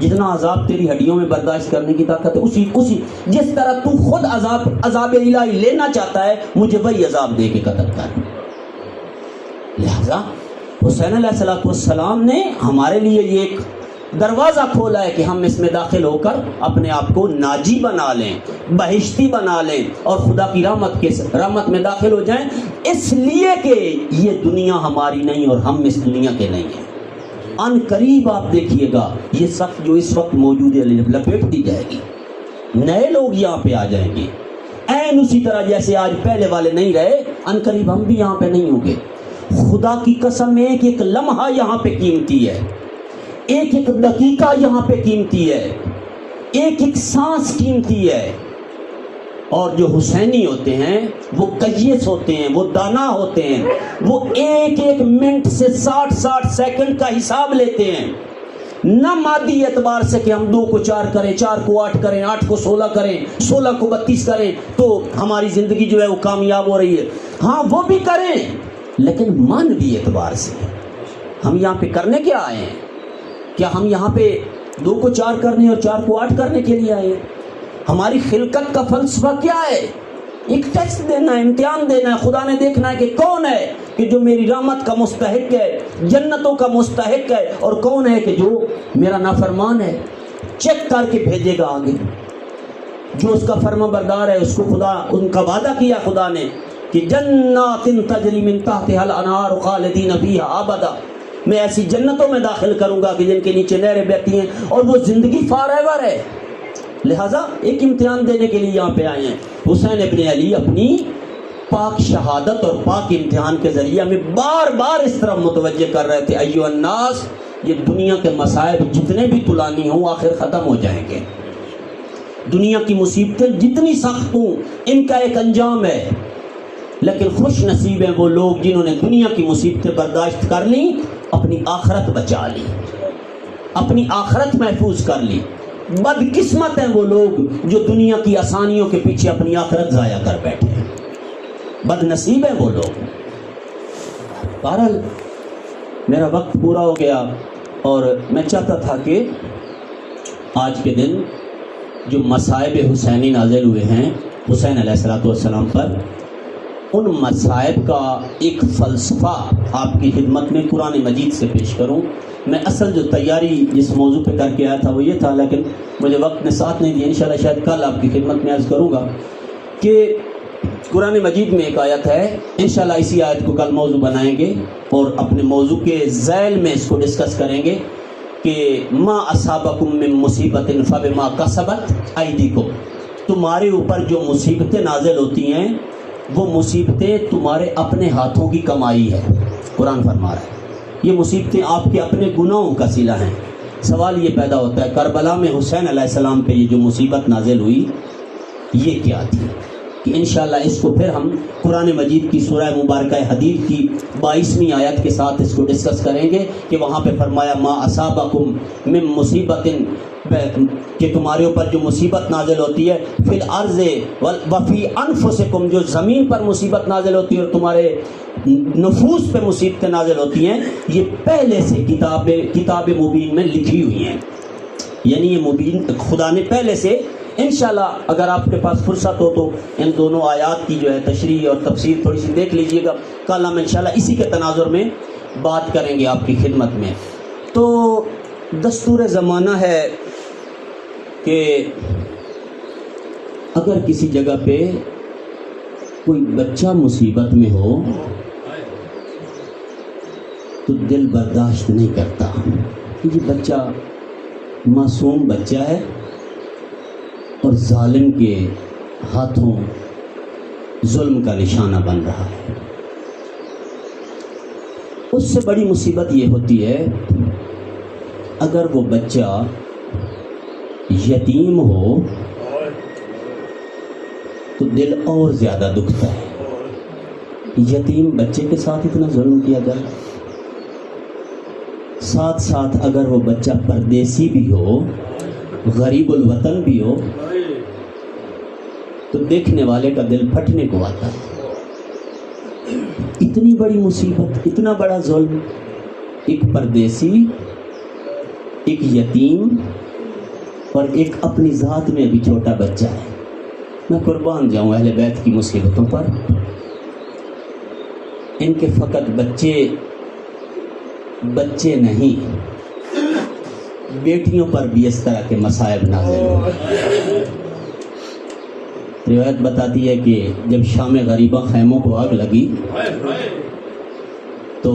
جتنا عذاب تیری ہڈیوں میں برداشت کرنے کی طاقت ہے اسی جس طرح تو خود عذاب الہی لینا چاہتا ہے مجھے وہی عذاب دے کے قتل کر۔ لہذا حسین علیہ السلام نے ہمارے لیے یہ ایک دروازہ کھولا ہے کہ ہم اس میں داخل ہو کر اپنے آپ کو ناجی بنا لیں، بہشتی بنا لیں اور خدا کی رحمت میں داخل ہو جائیں، اس لیے کہ یہ دنیا ہماری نہیں اور ہم اس دنیا کے نہیں ہیں۔ ان قریب آپ دیکھیے گا یہ صف جو اس وقت موجود ہے لپیٹ دی جائے گی، نئے لوگ یہاں پہ آ جائیں گے، این اسی طرح جیسے آج پہلے والے نہیں رہے، ان قریب ہم بھی یہاں پہ نہیں ہوں گے۔ خدا کی قسم ایک ایک لمحہ یہاں پہ قیمتی ہے، ایک ایک دقیقہ یہاں پہ قیمتی ہے، ایک ایک سانس قیمتی ہے۔ اور جو حسینی ہوتے ہیں وہ کیس ہوتے ہیں، وہ دانا ہوتے ہیں، وہ ایک ایک منٹ سے 60 سیکنڈ کا حساب لیتے ہیں، نہ مادی اعتبار سے کہ ہم 2 کو 4 کریں، 4 کو 8 کریں، 8 کو 16 کریں، 16 کو 32 کریں تو ہماری زندگی جو ہے وہ کامیاب ہو رہی ہے۔ ہاں وہ بھی کریں، لیکن مانوی اعتبار سے ہم یہاں پہ کرنے کیا آئے ہیں؟ کیا ہم یہاں پہ 2 کو 4 کرنے اور 4 کو 8 کرنے کے لیے آئے ہیں؟ ہماری خلقت کا فلسفہ کیا ہے؟ ایک ٹیسٹ دینا ہے، امتحان دینا ہے، خدا نے دیکھنا ہے کہ کون ہے کہ جو میری رحمت کا مستحق ہے، جنتوں کا مستحق ہے، اور کون ہے کہ جو میرا نافرمان ہے۔ چیک کر کے بھیجے گا آگے۔ جو اس کا فرما بردار ہے اس کو خدا، ان کا وعدہ کیا خدا نے کہ جنات تجری من تحتها الانہار خالدین فیہا ابدا، میں ایسی جنتوں میں داخل کروں گا کہ جن کے نیچے نہریں بہتی ہیں اور وہ زندگی فار ایور ہے۔ لہٰذا ایک امتحان دینے کے لیے یہاں پہ آئے ہیں۔ حسین ابن علی اپنی پاک شہادت اور پاک امتحان کے ذریعے ہمیں بار بار اس طرح متوجہ کر رہے تھے، ایھا الناس، یہ دنیا کے مصائب جتنے بھی طولانی ہوں آخر ختم ہو جائیں گے، دنیا کی مصیبتیں جتنی سخت ہوں ان کا ایک انجام ہے، لیکن خوش نصیب ہیں وہ لوگ جنہوں نے دنیا کی مصیبتیں برداشت کر لیں، اپنی آخرت بچا لی، اپنی آخرت محفوظ کر لی۔ بدقسمت ہیں وہ لوگ جو دنیا کی آسانیوں کے پیچھے اپنی آخرت ضائع کر بیٹھے ہیں، بد نصیب ہیں وہ لوگ۔ بہرحال میرا وقت پورا ہو گیا اور میں چاہتا تھا کہ آج کے دن جو مصائب حسینی نازل ہوئے ہیں حسین علیہ السلام پر، ان مصائب کا ایک فلسفہ آپ کی خدمت میں قرآن مجید سے پیش کروں۔ میں اصل جو تیاری جس موضوع پہ کر کے آیا تھا وہ یہ تھا، لیکن مجھے وقت نے ساتھ نہیں دیا، انشاءاللہ شاید کل آپ کی خدمت میں عرض کروں گا کہ قرآن مجید میں ایک آیت ہے، انشاءاللہ اسی آیت کو کل موضوع بنائیں گے اور اپنے موضوع کے ذیل میں اس کو ڈسکس کریں گے کہ ما اصابکم من مصیبت فبما کسبت ایدیکم، تمہارے اوپر جو مصیبتیں نازل ہوتی ہیں وہ مصیبتیں تمہارے اپنے ہاتھوں کی کمائی ہے۔ قرآن فرما رہا ہے یہ مصیبتیں آپ کے اپنے گناہوں کا صلہ ہیں۔ سوال یہ پیدا ہوتا ہے کربلا میں حسین علیہ السلام پہ یہ جو مصیبت نازل ہوئی یہ کیا تھی؟ کہ انشاءاللہ اس کو پھر ہم قرآن مجید کی سورہ مبارکہ حدید کی 22ویں آیت کے ساتھ اس کو ڈسکس کریں گے کہ وہاں پہ فرمایا ما اصابکم من مصیبت، کہ تمہارے اوپر جو مصیبت نازل ہوتی ہے فی الارض وفی انفسکم، جو زمین پر مصیبت نازل ہوتی ہے اور تمہارے نفوس پہ مصیبتیں نازل ہوتی ہیں، یہ پہلے سے کتاب مبین میں لکھی ہوئی ہیں۔ یعنی یہ مبین خدا نے پہلے سے، انشاءاللہ اگر آپ کے پاس فرصت ہو تو ان دونوں آیات کی جو ہے تشریح اور تفسیر تھوڑی سی دیکھ لیجئے گا، کل ہم انشاءاللہ اسی کے تناظر میں بات کریں گے آپ کی خدمت میں۔ تو دستور زمانہ ہے کہ اگر کسی جگہ پہ کوئی بچہ مصیبت میں ہو تو دل برداشت نہیں کرتا کہ یہ بچہ معصوم بچہ ہے اور ظالم کے ہاتھوں ظلم کا نشانہ بن رہا ہے۔ اس سے بڑی مصیبت یہ ہوتی ہے اگر وہ بچہ یتیم ہو تو دل اور زیادہ دکھتا ہے۔ یتیم بچے کے ساتھ اتنا ظلم کیا جائے، ساتھ ساتھ اگر وہ بچہ پردیسی بھی ہو، غریب الوطن بھی ہو، تو دیکھنے والے کا دل پھٹنے کو آتا ہے۔ اتنی بڑی مصیبت، اتنا بڑا ظلم، ایک پردیسی، ایک یتیم اور ایک اپنی ذات میں بھی چھوٹا بچہ ہے۔ میں قربان جاؤں اہل بیت کی مصیبتوں پر، ان کے فقط بچے نہیں، بیٹیوں پر بھی اس طرح کے مصائب نازل ہوئے۔ روایت بتاتی ہے کہ جب شام غریبہ خیموں کو آگ لگی تو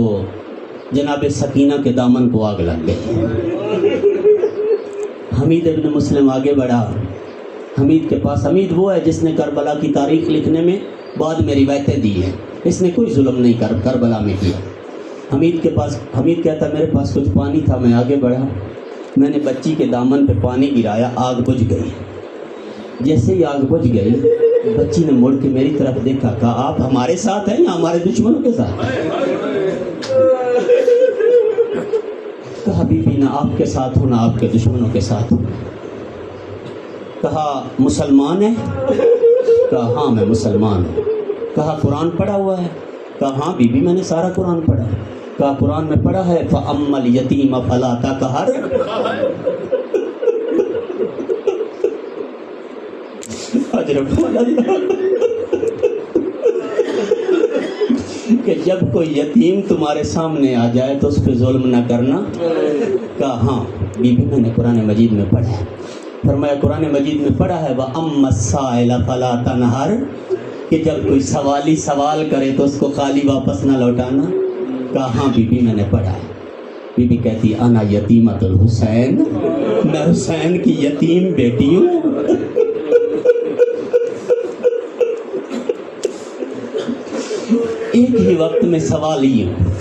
جناب سکینہ کے دامن کو آگ لگ گئی۔ حمید ابن مسلم آگے بڑھا۔ حمید کے پاس، حمید وہ ہے جس نے کربلا کی تاریخ لکھنے میں بعد میں روایتیں دی ہیں، اس نے کوئی ظلم نہیں کربلا میں کیا۔ حمید کے پاس، حمید کہتا میرے پاس کچھ پانی تھا، میں آگے بڑھا، میں نے بچی کے دامن پہ پانی گرایا، آگ بجھ گئی۔ جیسے ہی آگ بجھ گئی بچی نے مڑ کے میری طرف دیکھا، کہا آپ ہمارے ساتھ ہیں یا ہمارے دشمنوں کے ساتھ؟ کہا بی بی نہ آپ کے ساتھ ہوں نہ آپ کے دشمنوں کے ساتھ ہوں۔ کہا مسلمان ہے؟ کہا ہاں میں مسلمان ہوں۔ کہا قرآن پڑھا ہوا ہے؟ کہا ہاں بی بی میں نے سارا قرآن پڑھا۔ کہا قرآن میں پڑھا ہے فَأَمَّا الْيَتِيمَ فَلَا تَقْهَرْ۔ کہ جب کوئی یتیم تمہارے سامنے آ جائے تو اس پہ ظلم نہ کرنا۔ کہا ہاں بی بی میں نے قرآن مجید میں پڑھا ہے۔ فرمایا قرآن مجید میں پڑھا ہے وَأَمَّا السَّائِلَ فَلَا تَنْهَرْ، کہ جب کوئی سوالی سوال کرے تو اس کو خالی واپس نہ لوٹانا۔ کہا ہاں بی بی میں نے پڑھا ہے۔ بی بی کہتی انا یتیمۃ الحسین، میں حسین کی یتیم بیٹی ہوں۔ ایک ہی وقت میں سوالی ہوں،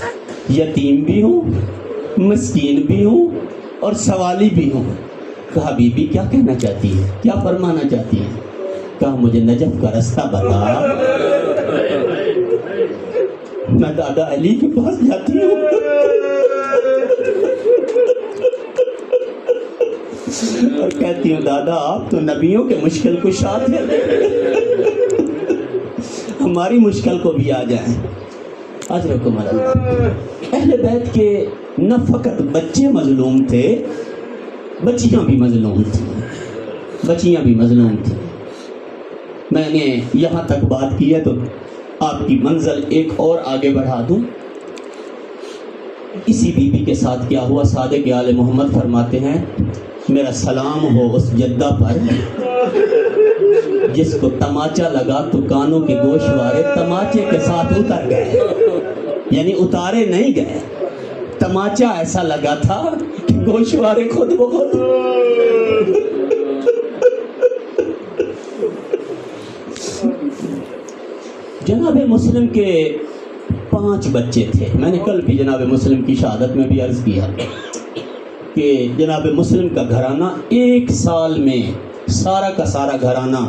یتیم بھی ہوں، مسکین بھی ہوں اور سوالی بھی ہوں۔ کہا بی بی کیا کہنا چاہتی ہے، کیا فرمانا چاہتی ہے؟ کہا مجھے نجف کا رستہ بتا، میں دادا علی کے پاس جاتی ہوں۔ اور کہتی ہوں دادا آپ تو نبیوں کے مشکل کشا تھے، ہماری مشکل کو بھی آ جائیں۔ اجرکم اللہ۔ اہل بیت کے نہ فقط بچے مظلوم تھے، بچیاں بھی مظلوم تھیں، بچیاں بھی مظلوم تھیں۔ میں نے یہاں تک بات کی ہے تو آپ کی منزل ایک اور آگے بڑھا دوں۔ اسی بی بی کے ساتھ کیا ہوا، صادق آل محمد فرماتے ہیں میرا سلام ہو اس جدہ پر جس کو تماچا لگا تو کانوں کے گوشوارے تماچے کے ساتھ اتر گئے، یعنی اتارے نہیں گئے، تماچا ایسا لگا تھا کہ گوشوارے خود بخود۔ جناب مسلم کے 5 بچے تھے۔ میں نے کل بھی جناب مسلم کی شہادت میں بھی عرض کیا کہ جناب مسلم کا گھرانہ 1 سال میں سارا کا سارا گھرانہ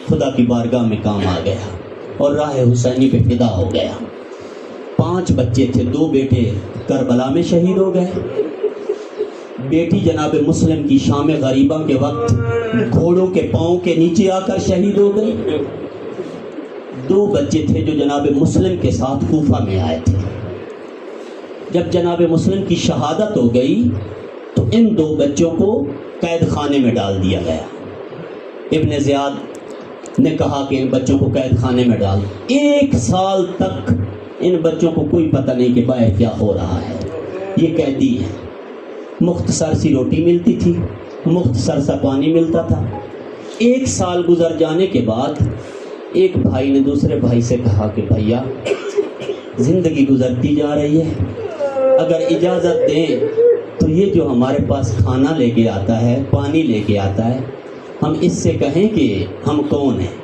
خدا کی بارگاہ میں کام آ گیا اور راہ حسینی پہ فدا ہو گیا۔ 5 بچے تھے، 2 بیٹے کربلا میں شہید ہو گئے، بیٹی جناب مسلم کی شام غریبہ کے وقت گھوڑوں کے پاؤں کے نیچے آ کر شہید ہو گئی۔ 2 بچے تھے جو جناب مسلم کے ساتھ کوفہ میں آئے تھے۔ جب جناب مسلم کی شہادت ہو گئی تو ان 2 بچوں کو قید خانے میں ڈال دیا گیا۔ ابن زیاد نے کہا کہ ان بچوں کو قید خانے میں ڈال۔ 1 سال تک ان بچوں کو کوئی پتہ نہیں کہ باہر کیا ہو رہا ہے، یہ قیدی ہیں۔ مختصر سی روٹی ملتی تھی، مختصر سا پانی ملتا تھا۔ 1 سال گزر جانے کے بعد ایک بھائی نے دوسرے بھائی سے کہا کہ بھیا زندگی گزرتی جا رہی ہے، اگر اجازت دیں تو یہ جو ہمارے پاس کھانا لے کے آتا ہے، پانی لے کے آتا ہے، ہم اس سے کہیں کہ ہم کون ہیں۔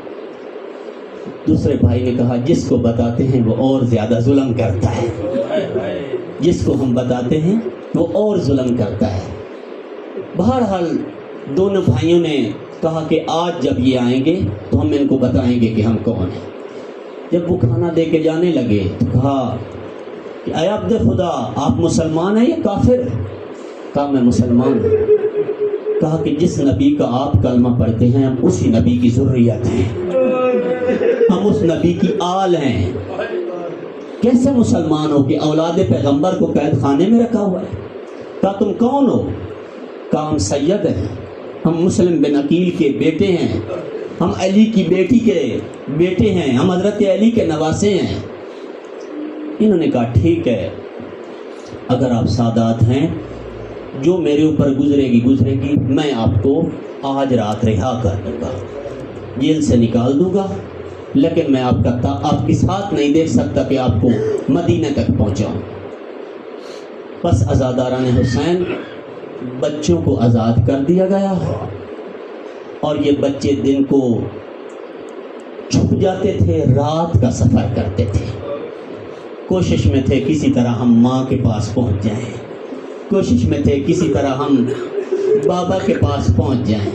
دوسرے بھائی نے کہا جس کو بتاتے ہیں وہ اور زیادہ ظلم کرتا ہے، جس کو ہم بتاتے ہیں وہ اور ظلم کرتا ہے۔ بہرحال دونوں بھائیوں نے کہا کہ آج جب یہ آئیں گے تو ہم ان کو بتائیں گے کہ ہم کون ہیں۔ جب وہ کھانا دے کے جانے لگے تو کہا کہ اے عبد خدا آپ مسلمان ہیں یا کافر؟ کہا میں مسلمان ہوں۔ کہا کہ جس نبی کا آپ کلمہ پڑھتے ہیں ہم اسی نبی کی ذریت ہیں، ہم اس نبی کی آل ہیں، کیسے مسلمان ہو کہ اولاد پیغمبر کو قید خانے میں رکھا ہوا ہے؟ کہا تم کون ہو؟ کہا ہم سید ہیں، ہم مسلم بن عقیل کے بیٹے ہیں، ہم علی کی بیٹی کے بیٹے ہیں، ہم حضرت علی کے نواسے ہیں۔ انہوں نے کہا ٹھیک ہے، اگر آپ سادات ہیں جو میرے اوپر گزرے گی، میں آپ کو آج رات رہا کر دوں گا، جیل سے نکال دوں گا، لیکن میں آپ کے ساتھ نہیں دیکھ سکتا کہ آپ کو مدینہ تک پہنچاؤں۔ بس عزاداران حسین بچوں کو آزاد کر دیا گیا اور یہ بچے دن کو چھپ جاتے تھے، رات کا سفر کرتے تھے، کوشش میں تھے کسی طرح ہم ماں کے پاس پہنچ جائیں، کوشش میں تھے کسی طرح ہم بابا کے پاس پہنچ جائیں،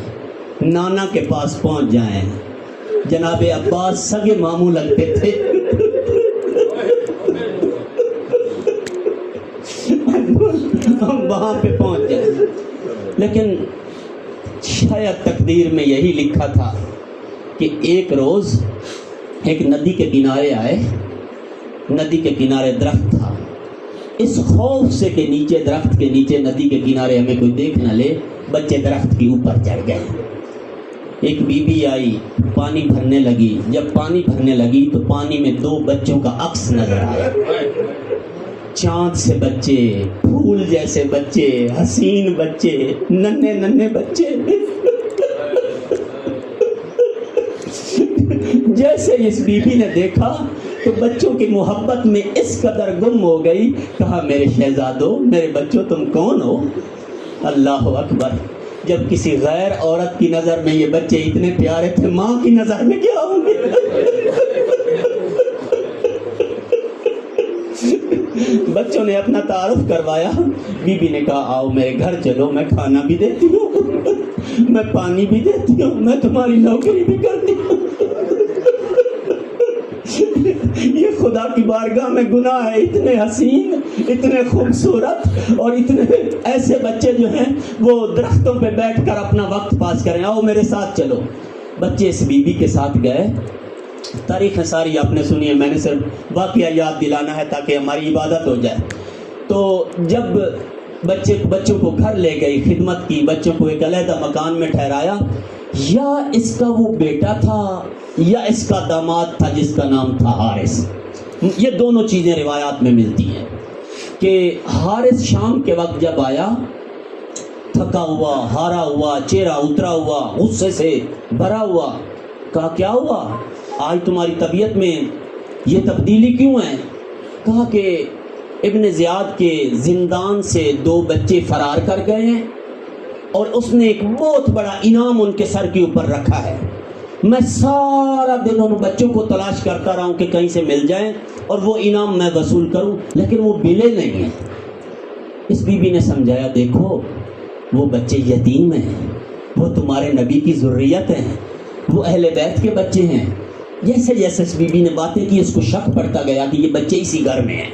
نانا کے پاس پہنچ جائیں۔ جناب عباس سگے ماموں لگتے تھے، ہم وہاں پہ پہنچ جائیں، لیکن شاید تقدیر میں یہی لکھا تھا کہ ایک روز ایک ندی کے کنارے آئے، ندی کے کنارے درخت تھا، اس خوف سے کہ نیچے درخت کے نیچے ندی کے کنارے ہمیں کوئی دیکھ نہ لے، بچے درخت کے اوپر چڑھ گئے۔ ایک بی بی آئی، پانی بھرنے لگی، جب پانی بھرنے لگی تو پانی میں 2 بچوں کا عکس نظر آیا، چاند سے بچے، پھول جیسے بچے، حسین بچے، ننھے ننھے بچے۔ جیسے اس بی بی نے دیکھا تو بچوں کی محبت میں اس قدر گم ہو گئی، کہا میرے شہزادوں، میرے بچوں تم کون ہو؟ اللہ اکبر! جب کسی غیر عورت کی نظر میں یہ بچے اتنے پیارے تھے، ماں کی نظر میں کیا ہوں گے؟ بچوں نے اپنا تعارف کروایا، بی بی نے کہا آؤ میرے گھر چلو، میں کھانا بھی دیتی ہوں، میں پانی بھی دیتی ہوں، میں تمہاری نوکری بھی کرتی ہوں۔ یہ خدا کی بارگاہ میں گناہ ہے، اتنے حسین، اتنے خوبصورت اور اتنے ایسے بچے جو ہیں وہ درختوں پہ بیٹھ کر اپنا وقت پاس کریں۔ آؤ میرے ساتھ چلو۔ بچے اس بی بی کے ساتھ گئے۔ تاریخ ساری آپ نے سنی ہے، میں نے صرف واقعہ یاد دلانا ہے تاکہ ہماری عبادت ہو جائے۔ تو جب بچوں کو گھر لے گئی، خدمت کی، بچوں کو ایک علیحدہ مکان میں ٹھہرایا، یا اس کا وہ بیٹا تھا یا اس کا داماد تھا جس کا نام تھا حارث. یہ دونوں چیزیں روایات میں ملتی ہیں کہ حارث شام کے وقت جب آیا، تھکا ہوا، ہارا ہوا، چہرہ اترا ہوا، غصے سے بھرا ہوا. کہا کیا ہوا آج تمہاری طبیعت میں یہ تبدیلی کیوں ہے؟ کہا کہ ابن زیاد کے زندان سے 2 بچے فرار کر گئے ہیں اور اس نے ایک بہت بڑا انعام ان کے سر کے اوپر رکھا ہے. میں سارا دن ان بچوں کو تلاش کرتا رہا ہوں کہ کہیں سے مل جائیں اور وہ انعام میں وصول کروں، لیکن وہ ملے نہیں ہیں. اس بی بی نے سمجھایا دیکھو وہ بچے یتیم ہیں، وہ تمہارے نبی کی ذریت ہیں، وہ اہل بیت کے بچے ہیں. جیسے جیسے اس بی بی نے باتیں کی اس کو شک پڑتا گیا کہ یہ بچے اسی گھر میں ہیں.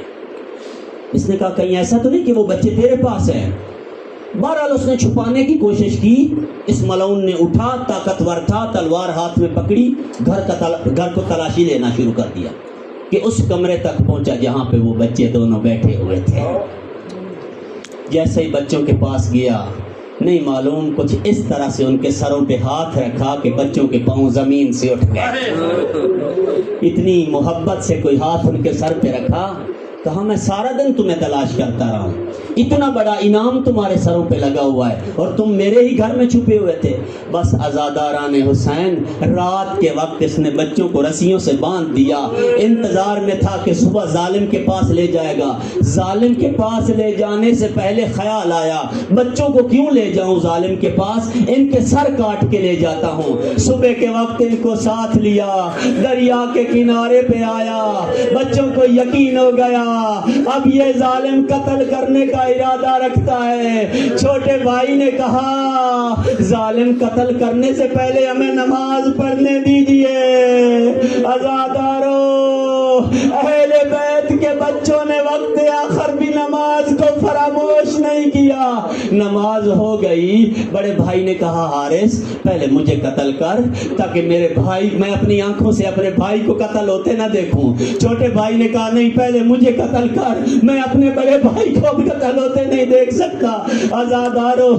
اس نے کہا کہیں ایسا تو نہیں کہ وہ بچے تیرے پاس ہیں. بہرحال اس نے چھپانے کی کوشش کی. اس ملعون نے اٹھا، طاقتور تھا، تلوار ہاتھ میں پکڑی، گھر کو تلاشی لینا شروع کر دیا کہ اس کمرے تک پہنچا جہاں پہ وہ بچے دونوں بیٹھے ہوئے تھے. جیسے ہی بچوں کے پاس گیا، نہیں معلوم کچھ اس طرح سے ان کے سروں پہ ہاتھ رکھا کہ بچوں کے پاؤں زمین سے اٹھ گئے. اتنی محبت سے کوئی ہاتھ ان کے سر پہ رکھا. کہا میں سارا دن تمہیں تلاش کرتا رہا ہوں، اتنا بڑا انعام تمہارے سروں پہ لگا ہوا ہے اور تم میرے ہی گھر میں چھپے ہوئے تھے. بس عزاداران حسین رات کے وقت اس نے بچوں کو رسیوں سے باندھ دیا، انتظار میں تھا کہ صبح ظالم کے پاس لے جائے گا. ظالم کے پاس لے جانے سے پہلے خیال آیا بچوں کو کیوں لے جاؤں ظالم کے پاس، ان کے سر کاٹ کے لے جاتا ہوں. صبح کے وقت ان کو ساتھ لیا، دریا کے کنارے پہ آیا. بچوں کو یقین ہو گیا اب یہ ظالم قتل کرنے کا ارادہ رکھتا ہے. چھوٹے بھائی نے کہا ظالم قتل کرنے سے پہلے ہمیں نماز پڑھنے دیجئے. عزادارو اہل بیت کے بچوں نے وقت آخر بھی نماز کو فراموش نہیں کیا. نماز ہو گئی. بڑے بھائی نے کہا حارث پہلے مجھے قتل کر تاکہ میرے بھائی، میں اپنی آنکھوں سے اپنے بھائی کو قتل ہوتے نہ دیکھوں. چھوٹے بھائی نے کہا نہیں پہلے مجھے قتل کر، میں اپنے بڑے بھائی کو اب قتل ہوتے نہیں دیکھ سکتا. عزادارو